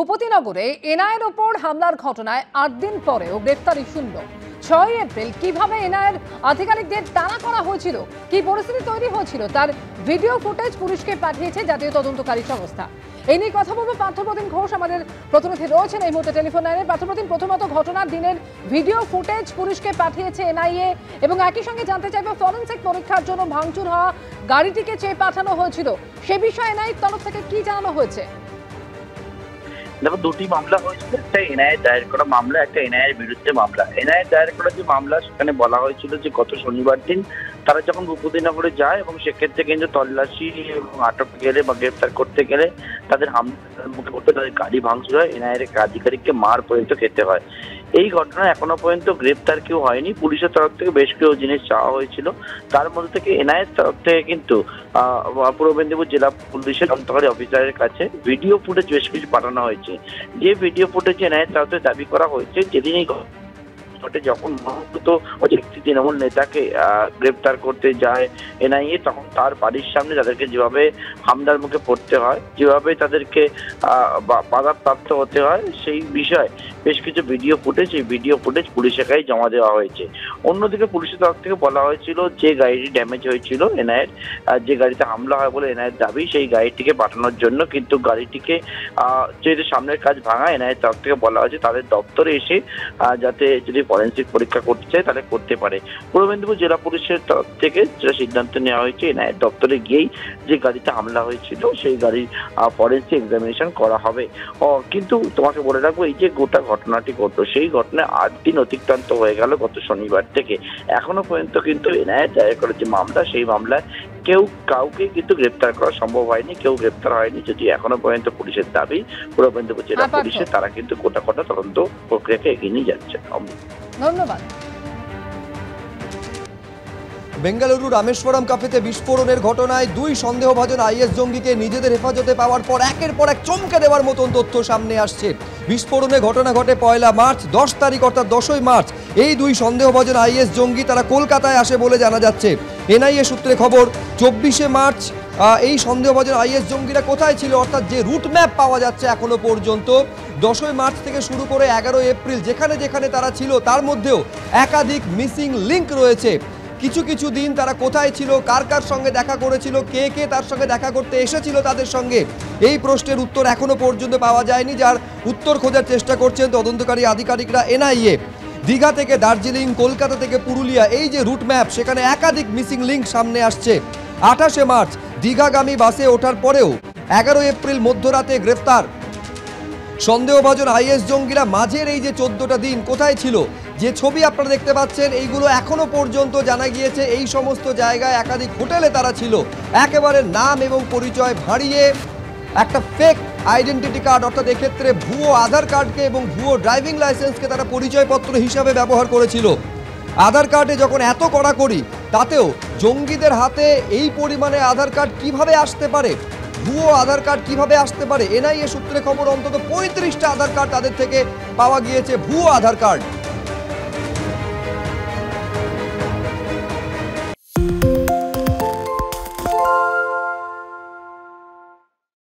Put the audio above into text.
ভূপতিনগরে এনআইয়ের ওপর হামলার ঘটনায় ৮ দিন পরেও গ্রেফতারি শূন্য। ৬ এপ্রিল কিভাবে এনআইয়ের আধিকারিকদের টানা করা হয়েছিল, কি পরিস্থিতি তৈরি হয়েছিল, তার ভিডিও ফুটেজ পুলিশকে পাঠিয়েছে জাতীয় তদন্তকারী সংস্থা। এই নিয়ে কথা বলবো পার্থপ্রতিম ঘোষ, আমাদের প্রতিনিধি রয়েছেন এই মুহূর্তে টেলিফোন লাইনে। পার্থপ্রতিম, প্রথমত ঘটনার দিনের ভিডিও ফুটেজ পুলিশকে পাঠিয়েছে এনআইএ এবং একই সঙ্গে জানতে চাইবো ফরেনসিক পরীক্ষার জন্য ভাঙচুর হওয়া গাড়িটিকে চেয়ে পাঠানো হয়েছিল, সে বিষয়ে এনআইএর তরফ থেকে কি জানানো হয়েছে? দেখো, দুটি মামলা হয়েছিল, একটা এনআইএ দায়ের করা মামলা, একটা এনআইএর বিরুদ্ধে মামলা। এনআইএ দায়ের করা যে মামলা, সেখানে বলা হয়েছিল যে গত শনিবার দিন তারা যখন ভূপতিনগরে যায় এবং সেক্ষেত্রে কিন্তু তল্লাশি এবং আটক গেলে বা গ্রেফতার করতে গেলে তাদের হামলার মুখে পড়তে তাদের গাড়ি ভাঙচুর হয়, এনআইএর এক আধিকারিককে মার পর্যন্ত খেতে হয়। এই ঘটনা এখনো পর্যন্ত গ্রেফতার কেউ হয়নি। পুলিশের তরফ থেকে বেশ কিছু জিনিস চাওয়া হয়েছিল, তার মধ্যে থেকে এনআইএর তরফ থেকে কিন্তু পূর্ব মেদিনীপুর জেলা পুলিশের তদন্তকারী অফিসারের কাছে ভিডিও ফুটেজ বেশ কিছু পাঠানো হয়েছে। যে ভিডিও ফুটেজ এনআইএর তরফ থেকে দাবি করা হয়েছে, যেদিনই ঘটে যখন মহকুত একটি তৃণমূল নেতাকে গ্রেপ্তার করতে যায় এনআইএ, তখন তার বাড়ির সামনে তাদেরকে যেভাবে হামলার মুখে পড়তে হয়, যেভাবে তাদেরকে বাধাপ্রাপ্ত হতে হয়, সেই বিষয়ে বেশ কিছু ভিডিও ফুটেজ, এই ভিডিও ফুটেজ পুলিশের কাছে জমা দেওয়া হয়েছে। অন্যদিকে পুলিশের তরফ থেকে বলা হয়েছিল যে গাড়িটি ড্যামেজ হয়েছিল এনআইএর, যে গাড়িতে হামলা হয় বলে এনআইএর দাবি, সেই গাড়িটিকে পাঠানোর জন্য, কিন্তু গাড়িটিকে যেহেতু সামনের কাজ ভাঙা, এনআইএর তরফ থেকে বলা হয়েছে তাদের দপ্তরে এসে যাতে যদি ফরেনসিক পরীক্ষা করতে চায় তাহলে করতে পারে। পূর্ব মেদিনীপুর জেলা পুলিশের তরফ থেকে যেটা সিদ্ধান্ত নেওয়া হয়েছে, এনআইএর দপ্তরে গিয়েই যে গাড়িতে হামলা হয়েছিল সেই গাড়ির ফরেনসিক এক্সামিনেশন করা হবে। কিন্তু তোমাকে বলে রাখবো, এই যে গোটা ঘটনাটি ঘটলো, সেই ঘটনায় ৮ দিন অতিক্রান্ত হয়ে গেল গত শনিবার থেকে। এখনো পর্যন্ত কিন্তু এনআইএ দায়ের করা যে মামলা, সেই মামলায় কাউকে কিন্তু গ্রেপ্তার করা সম্ভব হয়নি, কেউ গ্রেপ্তার হয়নি। যদি এখনো পর্যন্ত পুলিশের দাবি, পূর্ব মেদিনীপুর জেলা পুলিশের, তারা কিন্তু গোটা তদন্ত প্রক্রিয়াকে এগিয়ে নিয়ে যাচ্ছে। ধন্যবাদ। বেঙ্গালুরু রামেশ্বরম ক্যাফেতে বিস্ফোরণের ঘটনায় ২ সন্দেহভাজন আইএস জঙ্গিকে নিজেদের হেফাজতে পাওয়ার পর একের পর এক চমকে দেওয়ার মতন তথ্য সামনে আসছে। বিস্ফোরণের ঘটনা ঘটে ১ মার্চ, ১০ তারিখ অর্থাৎ ১০ই মার্চ এই ২ সন্দেহভাজন আইএস জঙ্গি তারা কলকাতায় আসে বলে জানা যাচ্ছে। এনআইএ সূত্রে খবর, ২৪শে মার্চ এই সন্দেহভাজন আইএস জঙ্গিরা কোথায় ছিল, অর্থাৎ যে রুট ম্যাপ পাওয়া যাচ্ছে এখনো পর্যন্ত ১০ই মার্চ থেকে শুরু করে ১১ এপ্রিল যেখানে যেখানে তারা ছিল, তার মধ্যেও একাধিক মিসিং লিঙ্ক রয়েছে। কিছু দিন তারা কোথায় ছিল, কার কার সঙ্গে দেখা করেছিল, কে কে তার সঙ্গে দেখা করতে এসেছিল তাদের সঙ্গে, এই প্রশ্নের উত্তর এখনো পর্যন্ত পাওয়া যায়নি, যার উত্তর খোঁজার চেষ্টা করছেন তদন্তকারী আধিকারিকরা এনআইএ। দীঘা থেকে দার্জিলিং, কলকাতা থেকে পুরুলিয়া, এই যে রুট ম্যাপ, সেখানে একাধিক মিসিং লিঙ্ক সামনে আসছে। ২৮শে মার্চ দীঘাগামী বাসে ওঠার পরেও ১১ এপ্রিল মধ্যরাতে গ্রেফতার সন্দেহভাজন আইএস জঙ্গিরা। মাঝের এই যে ১৪টা দিন কোথায় ছিল, যে ছবি আপনারা দেখতে পাচ্ছেন, এইগুলো এখনো পর্যন্ত জানা গিয়েছে এই সমস্ত জায়গায় একাধিক হোটেলে তারা ছিল। একেবারে নাম এবং পরিচয় ভাঁড়িয়ে একটা ফেক আইডেন্টিটি কার্ড, অর্থাৎ এক্ষেত্রে ভুয়ো আধার কার্ডকে এবং ভুয়ো ড্রাইভিং লাইসেন্সকে তারা পরিচয়পত্র হিসাবে ব্যবহার করেছিল। আধার কার্ডে যখন এত কড়াকড়ি, তাতেও জঙ্গিদের হাতে এই পরিমাণে আধার কার্ড কিভাবে আসতে পারে, ভুয়ো আধার কার্ড কিভাবে আসতে পারে? এনআইএ সূত্রে খবর, অন্তত ৩৫টা আধার কার্ড তাদের থেকে পাওয়া গিয়েছে, ভুয়ো আধার কার্ড।